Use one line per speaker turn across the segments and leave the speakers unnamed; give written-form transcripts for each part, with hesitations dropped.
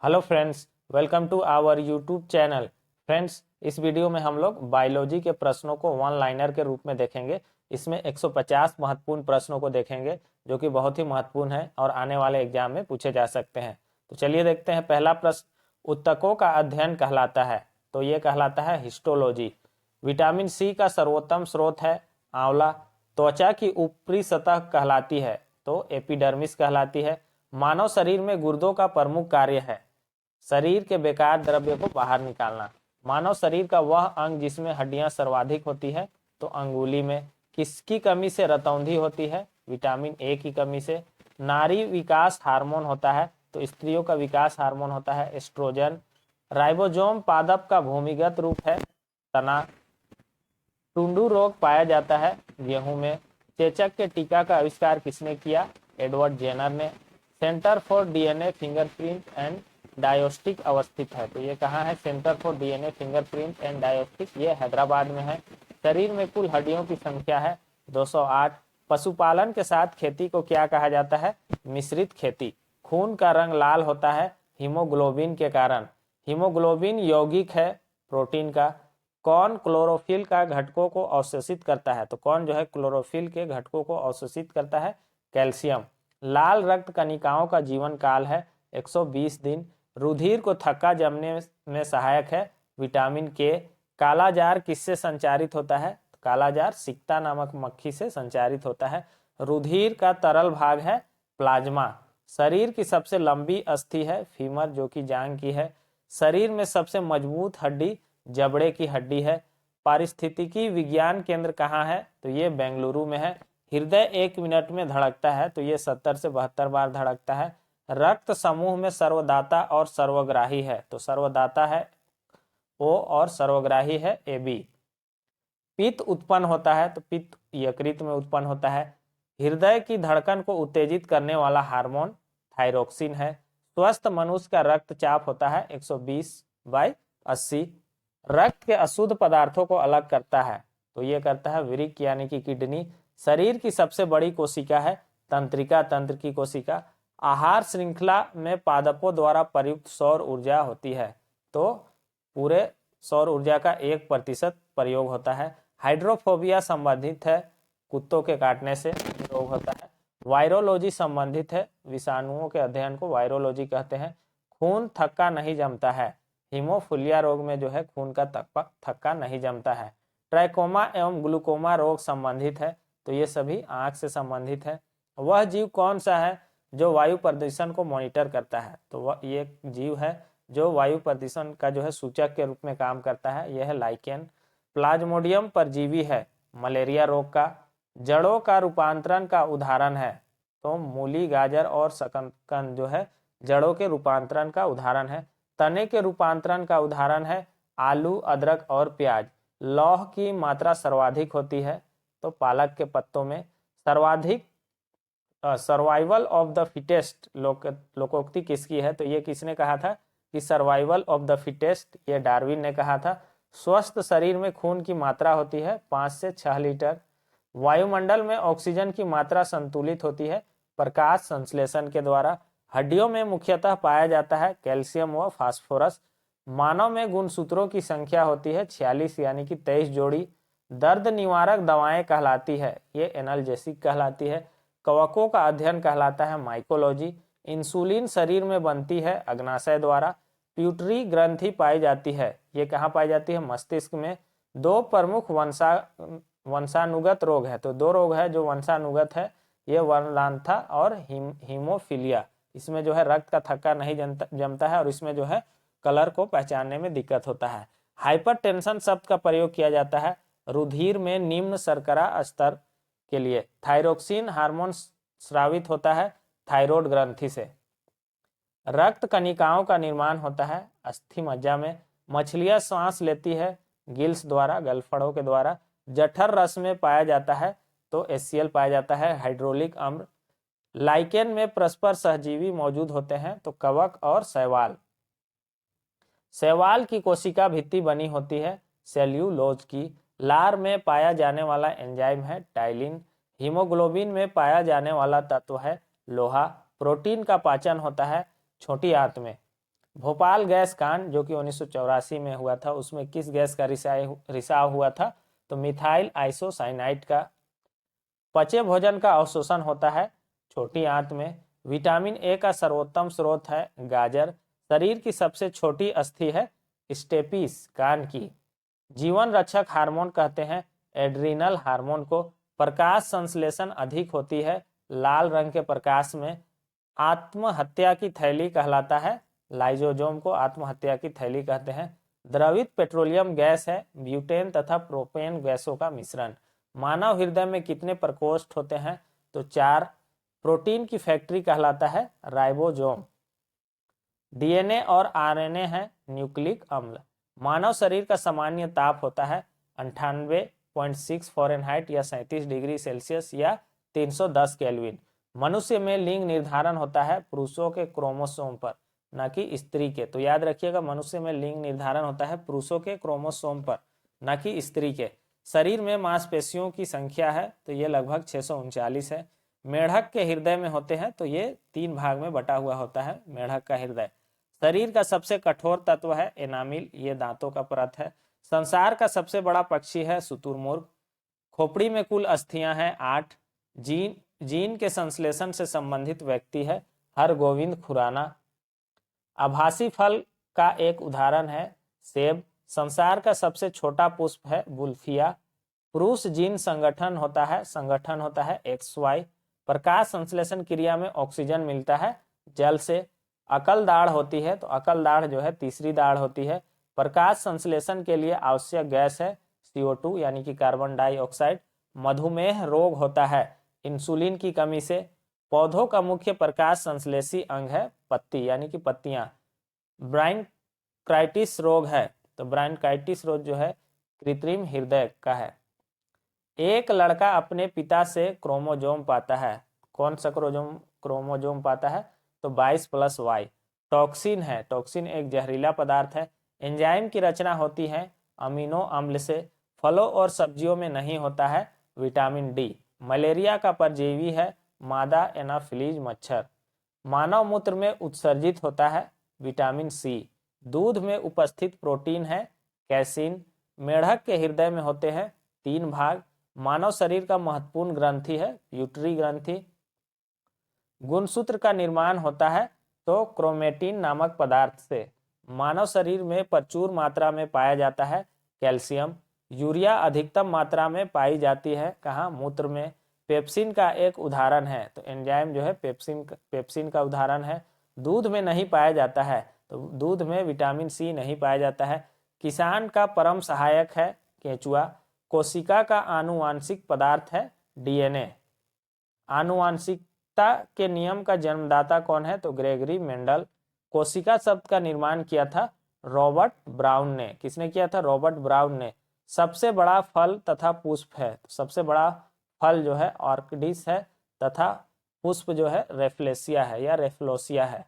Hello friends, welcome to our YouTube channel. Friends, इस video में हम लोग बायोलॉजी के प्रश्नों को वन लाइनर के रूप में देखेंगे। इसमें 150 महत्वपूर्ण प्रश्नों को देखेंगे जो कि बहुत ही महत्वपूर्ण है और आने वाले एग्जाम में पूछे जा सकते हैं। तो चलिए देखते हैं। पहला प्रश्न, उत्तकों का अध्ययन कहलाता है। तो ये कहलाता है हिस्टोलॉजी। विटामिन सी का सर्वोत्तम स्रोत है आंवला। त्वचा की ऊपरी सतह कहलाती है तो एपिडर्मिस कहलाती है। मानव शरीर में गुर्दों का प्रमुख कार्य है शरीर के बेकार द्रव्य को बाहर निकालना। मानव शरीर का वह अंग जिसमें हड्डियां सर्वाधिक होती है तो अंगुली में। किसकी कमी से रतौंधी होती है? विटामिन ए की कमी से। नारी विकास हार्मोन होता है तो स्त्रियों का विकास हार्मोन होता है एस्ट्रोजन। राइबोसोम पादप का भूमिगत रूप है तना। टुंडू रोग पाया जाता है गेहूं में। चेचक के टीका का आविष्कार किसने किया? एडवर्ड जेनर ने। Centre for DNA fingerprint and diagnostic अवस्थित है। तो ये कहाँ है? Centre for DNA fingerprint and diagnostic, ये हैदराबाद में है। शरीर में कुल हड्डियों की संख्या है 208। पशुपालन के साथ खेती को क्या कहा जाता है? मिश्रित खेती। खून का रंग लाल होता है हीमोग्लोबिन के कारण। हीमोग्लोबिन यौगिक है प्रोटीन का। कौन क्लोरोफिल का घटकों को अवशोषित करता है? तो कौन जो है क्लोरोफिल के घटकों को अवशोषित करता है? कैल्शियम। लाल रक्त कणिकाओं का जीवन काल है 120 दिन। रुधिर को थक्का जमने में सहायक है विटामिन के। कालाजार किससे संचारित होता है? कालाजार सिक्ता नामक मक्खी से संचारित होता है। रुधिर का तरल भाग है प्लाज्मा। शरीर की सबसे लंबी अस्थि है फीमर, जो कि जांग की है। शरीर में सबसे मजबूत हड्डी जबड़े की हड्डी है। पारिस्थितिकी विज्ञान केंद्र कहाँ है? तो ये बेंगलुरु में है। हृदय 1 मिनट में धड़कता है तो ये 70 से 72 बार धड़कता है। रक्त समूह में सर्वदाता और सर्वग्राही है। तो सर्वदाता है ओ और सर्वग्राही है AB। पित्त उत्पन्न होता है तो पित्त यकृत में उत्पन्न होता है। हृदय की धड़कन को उत्तेजित करने वाला हार्मोन थायरोक्सिन है। स्वस्थ मनुष्य का रक्तचाप होता है 120/80। रक्त के अशुद्ध पदार्थों को अलग करता है तो ये करता है वृक्क यानी कि किडनी। शरीर की सबसे बड़ी कोशिका है तंत्रिका तंत्र की कोशिका। आहार श्रृंखला में पादपों द्वारा प्रयुक्त सौर ऊर्जा होती है तो पूरे सौर ऊर्जा का 1% प्रयोग होता है। हाइड्रोफोबिया संबंधित है कुत्तों के काटने से रोग होता है। वायरोलॉजी संबंधित है विषाणुओं के अध्ययन को वायरोलॉजी कहते हैं। खून थक्का नहीं जमता है। हीमोफीलिया रोग में जो है खून का थक्का नहीं जमता है। ट्राइकोमा एवं ग्लूकोमा रोग संबंधित है तो ये सभी आंख से संबंधित है। वह जीव कौन सा है जो वायु प्रदूषण को मॉनिटर करता है? तो वह ये जीव है जो वायु प्रदूषण का जो है सूचक के रूप में काम करता है, यह है लाइकेन। प्लाज्मोडियम परजीवी है मलेरिया रोग का। जड़ों का रूपांतरण का उदाहरण है तो मूली, गाजर और शकरकंद जो है जड़ों के रूपांतरण का उदाहरण है। तने के रूपांतरण का उदाहरण है आलू, अदरक और प्याज। लौह की मात्रा सर्वाधिक होती है तो पालक के पत्तों में। सर्वाधिक सर्वाइवल ऑफ द फिटेस्ट लोकोक्ति किसकी है? तो ये किसने कहा था कि सर्वाइवल ऑफ द फिटेस्ट? ये डार्विन ने कहा था। स्वस्थ शरीर में खून की मात्रा होती है 5 से 6 लीटर। वायुमंडल में ऑक्सीजन की मात्रा संतुलित होती है प्रकाश संश्लेषण के द्वारा। हड्डियों में मुख्यतः पाया जाता है कैल्शियम व फास्फोरस। मानव में गुणसूत्रों की संख्या होती है 46 यानी कि 23 जोड़ी। दर्द निवारक दवाएं कहलाती है, ये एनाल्जेसिक कहलाती है। कवकों का अध्ययन कहलाता है माइकोलॉजी। इंसुलिन शरीर में बनती है अग्नाशय द्वारा। प्यूटरी ग्रंथि पाई जाती है, ये कहाँ पाई जाती है? मस्तिष्क में। दो प्रमुख वंशानुगत रोग है तो 2 रोग है जो वंशानुगत है, ये वर्णांथा और हीमोफीलिया। इसमें जो है रक्त का थक्का नहीं जमता है और इसमें जो है कलर को पहचानने में दिक्कत होता है। हाइपरटेंशन शब्द का प्रयोग किया जाता है रुधिर में निम्न शर्करा स्तर के लिए। थायरोक्सिन हार्मोन स्रावित होता है थायराइड ग्रंथि से। रक्त कणिकाओं का निर्माण होता है अस्थि मज्जा में। मछलियां सांस लेती है गिल्स द्वारा, गलफड़ों के द्वारा। जठर रस में पाया जाता है तो HCl पाया जाता है हाइड्रोलिक अम्ल। लाइकेन में परस्पर सहजीवी मौजूद होते हैं तो कवक और शैवाल। शैवाल की कोशिका भित्ति बनी होती है सेल्यूलोज की। लार में पाया जाने वाला एंजाइम है टाइलिन। हीमोग्लोबिन में पाया जाने वाला तत्व है लोहा। प्रोटीन का पाचन होता है छोटी आंत में। भोपाल गैस कांड जो कि 1984 में हुआ था, उसमें किस गैस का रिसाव हुआ था? तो मिथाइल आइसोसाइनाइड का। पचे भोजन का अवशोषण होता है छोटी आंत में। विटामिन ए का सर्वोत्तम स्रोत है गाजर। शरीर की सबसे छोटी अस्थि है स्टेपिस, कान की। जीवन रक्षक हार्मोन कहते हैं एड्रीनल हार्मोन को। प्रकाश संश्लेषण अधिक होती है लाल रंग के प्रकाश में। आत्महत्या की थैली कहलाता है लाइजोजोम को आत्महत्या की थैली कहते हैं। द्रवित पेट्रोलियम गैस है ब्यूटेन तथा प्रोपेन गैसों का मिश्रण। मानव हृदय में कितने प्रकोष्ठ होते हैं? तो 4। प्रोटीन की फैक्ट्री कहलाता है राइबोसोम। डीएनए और आरएनए है न्यूक्लिक अम्ल। मानव शरीर का सामान्य ताप होता है 98.6 फ़ारेनहाइट या 37 डिग्री सेल्सियस या 310 केल्विन। मनुष्य में लिंग निर्धारण होता है पुरुषों के क्रोमोसोम पर, न कि स्त्री के। तो याद रखिएगा, मनुष्य में लिंग निर्धारण होता है पुरुषों के क्रोमोसोम पर, न कि स्त्री के। शरीर में मांसपेशियों की संख्या है तो ये लगभग 639 है। मेढक के हृदय में होते हैं तो ये 3 भाग में बटा हुआ होता है मेढक का हृदय। शरीर का सबसे कठोर तत्व है एनामिल, ये दांतों का परत है। संसार का सबसे बड़ा पक्षी है शुतुरमुर्ग। खोपड़ी में कुल अस्थियां हैं 8। जीन के संश्लेषण से संबंधित व्यक्ति है हरगोविंद खुराना। आभासी फल का एक उदाहरण है सेब। संसार का सबसे छोटा पुष्प है बुल्फिया। पुरुष जीन संगठन होता है XY। प्रकाश संश्लेषण क्रिया में ऑक्सीजन मिलता है जल से। अकल दाढ़ होती है तो अकल दाढ़ जो है तीसरी दाढ़ होती है। प्रकाश संश्लेषण के लिए आवश्यक गैस है CO2 यानी कि कार्बन डाइऑक्साइड। मधुमेह रोग होता है इंसुलिन की कमी से। पौधों का मुख्य प्रकाश संश्लेषी अंग है पत्ती यानी कि पत्तियां। ब्रायनकाइटिस रोग है तो ब्रायनकाइटिस रोग जो है कृत्रिम हृदय का है। एक लड़का अपने पिता से क्रोमोजोम पाता है। कौन सा क्रोमोजोम पाता है? तो 22+Y। टॉक्सिन है, टॉक्सिन एक जहरीला पदार्थ है। एंजाइम की रचना होती है अमीनो अम्ल से। फलों और सब्जियों में नहीं होता है विटामिन डी। मलेरिया का परजीवी है मादा एनाफिलीज मच्छर। मानव मूत्र में उत्सर्जित होता है विटामिन सी। दूध में उपस्थित प्रोटीन है कैसीन। मेढक के हृदय में होते हैं 3 भाग। मानव शरीर का महत्वपूर्ण ग्रंथि है प्यूटरी ग्रंथि। गुणसूत्र का निर्माण होता है तो क्रोमेटिन नामक पदार्थ से। मानव शरीर में प्रचुर मात्रा में पाया जाता है कैल्शियम। यूरिया अधिकतम मात्रा में पाई जाती है कहाँ? मूत्र में। पेप्सिन का एक उदाहरण है तो एंजाइम जो है पेप्सिन का उदाहरण है। दूध में नहीं पाया जाता है तो दूध में विटामिन सी नहीं पाया जाता है। किसान का परम सहायक है केंचुआ। कोशिका का आनुवांशिक पदार्थ है डीएनए। आनुवांशिकता के नियम का जन्मदाता कौन है? तो ग्रेगरी मेंडल। कोशिका शब्द का निर्माण किया था रॉबर्ट ब्राउन ने। किसने किया था? रॉबर्ट ब्राउन ने। सबसे बड़ा फल तथा पुष्प है, सबसे बड़ा फल जो है ऑर्किडिस है तथा पुष्प जो है रेफ्लेसिया है या रेफ्लोसिया है।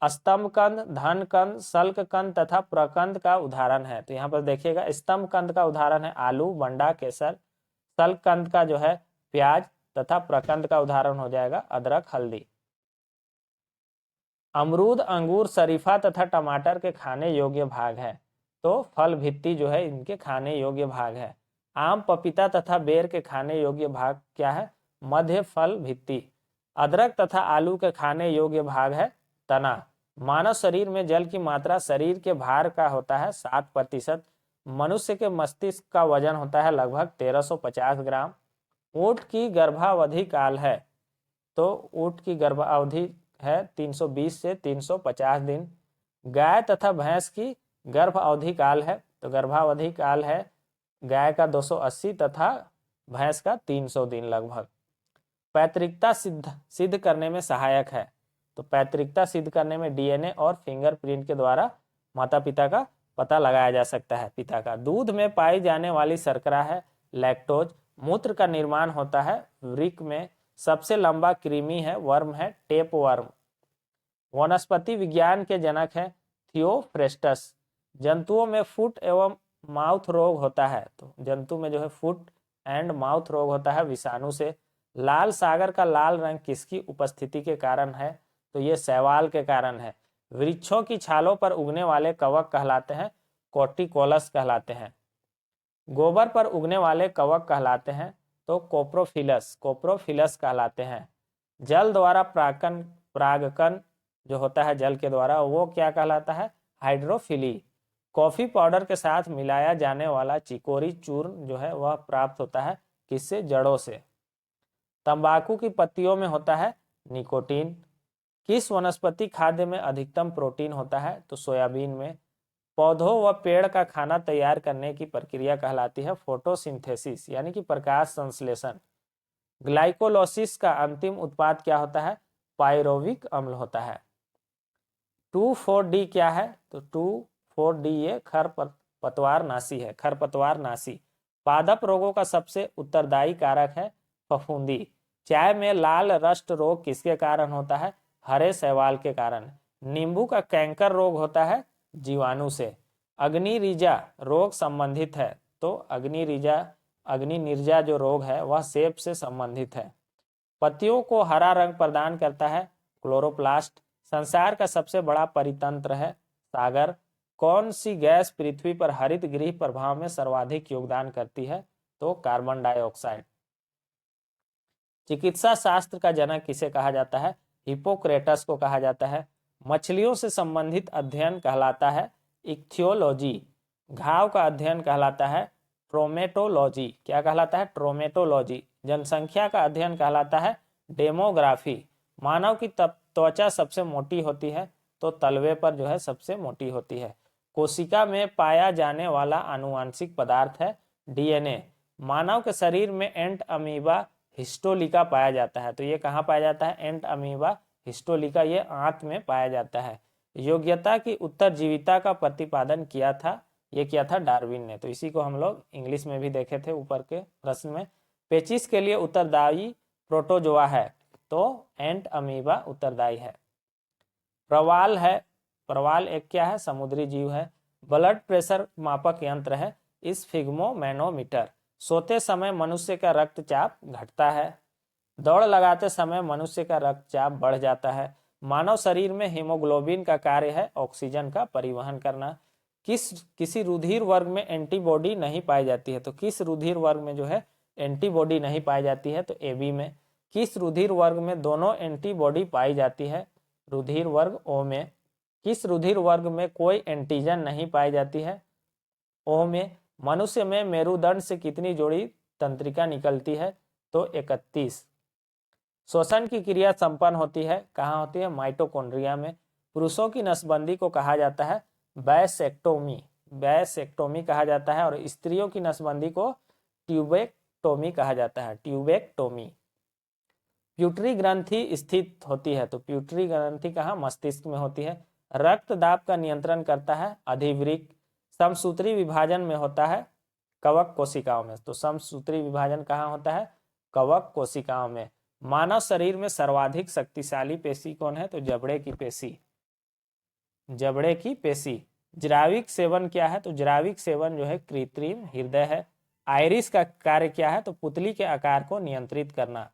स्तंभकंद, धनकंद, शल्ककंद तथा प्रकंद का उदाहरण है। तो यहाँ पर देखिएगा स्तंभकंद का उदाहरण है आलू, बंडा, केसर। शल्ककंद का जो है प्याज तथा प्रकंद का उदाहरण हो जाएगा अदरक, हल्दी। अमरूद, अंगूर, शरीफा तथा टमाटर के खाने योग्य भाग है तो फल भित्ति जो है इनके खाने योग्य भाग है। आम, पपीता तथा बेर के खाने योग्य भाग क्या है? मध्य फल भित्ति। अदरक तथा आलू के खाने योग्य भाग है तना। मानव शरीर में जल की मात्रा शरीर के भार का होता है 7%। मनुष्य के मस्तिष्क का वजन होता है लगभग 1350 ग्राम। ऊंट की गर्भावधि काल है तो ऊंट की गर्भावधि है 320 से 350 दिन। गाय तथा भैंस की गर्भ अवधि काल है तो गर्भावधि काल है गाय का 280 तथा भैंस का 300 दिन लगभग। पैतृकता सिद्ध करने में सहायक है तो पैतृकता सिद्ध करने में डीएनए और फिंगरप्रिंट के द्वारा माता पिता का पता लगाया जा सकता है पिता का। दूध में पाई जाने वाली शर्करा है लैक्टोज। मूत्र का निर्माण होता है वृक्क में। सबसे लंबा कृमि है वर्म है टेप वर्म। वनस्पति विज्ञान के जनक है थियोफ्रेस्टस। जंतुओं में फुट एवं माउथ रोग होता है तो जंतु में जो है फुट एंड माउथ रोग होता है विषाणु से। लाल सागर का लाल रंग किसकी उपस्थिति के कारण है? तो ये शैवाल के कारण है। वृक्षों की छालों पर उगने वाले कवक कहलाते हैं कोटिकोलस कहलाते हैं। गोबर पर उगने वाले कवक कहलाते हैं तो कोप्रोफिलस कहलाते हैं। जल द्वारा परागकण जो होता है जल के द्वारा वो क्या कहलाता है, हाइड्रोफिली। कॉफी पाउडर के साथ मिलाया जाने वाला चिकोरी चूर्ण जो है वह प्राप्त होता है किससे, जड़ों से। तंबाकू की पत्तियों में होता है निकोटीन। किस वनस्पति खाद्य में अधिकतम प्रोटीन होता है, तो सोयाबीन में। पौधों व पेड़ का खाना तैयार करने की प्रक्रिया कहलाती है फोटोसिंथेसिस यानी कि प्रकाश संश्लेषण। ग्लाइकोलाइसिस का अंतिम उत्पाद क्या होता है, पायरोविक अम्ल होता है। 2,4-D क्या है, तो 2,4-D ये खरपतवारनाशी है, खरपतवारनाशी। पादप रोगों का सबसे उत्तरदायी कारक है फफूंदी। चाय में लाल रस्ट रोग किसके कारण होता है, हरे शैवाल के कारण। नींबू का कैंकर रोग होता है जीवाणु से। अग्निरिजा रोग संबंधित है, तो अग्निनिर्जा जो रोग है वह सेब से संबंधित है। पत्तियों को हरा रंग प्रदान करता है क्लोरोप्लास्ट। संसार का सबसे बड़ा परितंत्र है सागर। कौन सी गैस पृथ्वी पर हरित गृह प्रभाव में सर्वाधिक योगदान करती है, तो कार्बन डाइऑक्साइड। चिकित्सा शास्त्र का जनक किसे कहा जाता है, हिपोक्रेटस को कहा जाता है। मछलियों से संबंधित अध्ययन कहलाता है इक्थियोलॉजी। घाव का अध्ययन कहलाता है ट्रोमेटोलॉजी। क्या कहलाता है, ट्रोमेटोलॉजी। जनसंख्या का अध्ययन कहलाता है डेमोग्राफी। मानव की त्वचा सबसे मोटी होती है, तो तलवे पर जो है सबसे मोटी होती है। कोशिका में पाया जाने वाला आनुवांशिक पदार्थ है डीएनए। मानव के शरीर में एंट अमीबा हिस्टोलिका पाया जाता है, तो ये कहाँ पाया जाता है, एंट अमीबा हिस्टोलिका, ये आंत में पाया जाता है। योग्यता की उत्तरजीविता का प्रतिपादन किया था, ये किया था डार्विन ने। तो इसी को हम लोग इंग्लिश में भी देखे थे ऊपर के प्रश्न में। पेचिस के लिए उत्तरदायी प्रोटोजोआ है, तो एंट अमीबा उत्तरदायी है। प्रवाल है, प्रवाल एक क्या है, समुद्री जीव है। ब्लड प्रेशर मापक यंत्र है स्फिग्मोमैनोमीटर। सोते समय मनुष्य का रक्तचाप घटता है। दौड़ लगाते समय मनुष्य का रक्तचाप बढ़ जाता है। मानव शरीर में हीमोग्लोबिन का कार्य है ऑक्सीजन का परिवहन करना। किसी रुधिर वर्ग में एंटीबॉडी नहीं पाई जाती है, तो किस रुधिर वर्ग में जो है एंटीबॉडी नहीं पाई जाती है, तो AB में। किस रुधिर वर्ग में दोनों एंटीबॉडी पाई जाती है, रुधिर वर्ग O में। किस रुधिर वर्ग में कोई एंटीजन नहीं पाई जाती है, O में। मनुष्य में मेरुदंड से कितनी जोड़ी तंत्रिका निकलती है, तो 31। श्वसन की क्रिया संपन्न होती है, कहाँ होती है, माइटोकॉन्ड्रिया में। पुरुषों की नसबंदी को कहा जाता है बैसेक्टोमी कहा जाता है, और स्त्रियों की नसबंदी को ट्यूबेक्टोमी कहा जाता है, ट्यूबेक्टोमी। प्यूटरी ग्रंथि स्थित होती है, तो प्यूटरी ग्रंथि कहाँ, मस्तिष्क में होती है। रक्त दाब का नियंत्रण करता है अधिवृक्क। समसूत्री विभाजन में होता है कवक कोशिकाओं में, तो समसूत्री विभाजन कहाँ होता है, कवक कोशिकाओं में। मानव शरीर में सर्वाधिक शक्तिशाली पेशी कौन है, तो जबड़े की पेशी, जबड़े की पेशी। जराविक सेवन क्या है, तो जराविक सेवन जो है कृत्रिम हृदय है। आइरिस का कार्य क्या है, तो पुतली के आकार को नियंत्रित करना।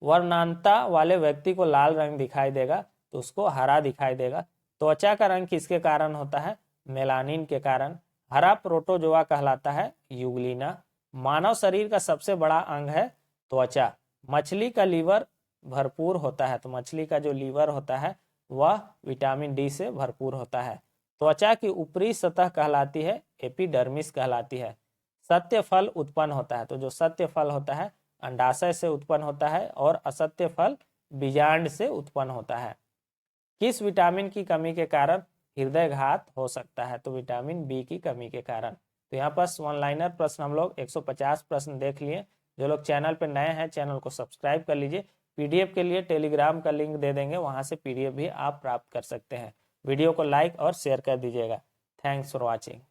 वर्णांता वाले व्यक्ति को लाल रंग दिखाई देगा, तो उसको हरा दिखाई देगा। त्वचा का रंग किसके कारण होता है, मेलानिन के कारण। हरा प्रोटोजोआ कहलाता है यूग्लिना। मानव शरीर का सबसे बड़ा अंग है त्वचा। मछली का लीवर भरपूर होता है, तो मछली का जो लीवर होता है वह विटामिन डी से भरपूर होता है। त्वचा की ऊपरी सतह कहलाती है एपिडर्मिस कहलाती है। सत्य फल उत्पन्न होता है, तो जो सत्य फल होता है अंडाशय से उत्पन्न होता है, और असत्य फल बीजांड से उत्पन्न होता है। किस विटामिन की कमी के कारण हृदयघात हो सकता है, तो विटामिन बी की कमी के कारण। तो यहाँ पर वन लाइनर प्रश्न हम लोग 150 प्रश्न देख लिए। जो लोग चैनल पर नए हैं चैनल को सब्सक्राइब कर लीजिए। PDF के लिए टेलीग्राम का लिंक दे देंगे, वहां से PDF भी आप प्राप्त कर सकते हैं। वीडियो को लाइक और शेयर कर दीजिएगा। Thanks for watching.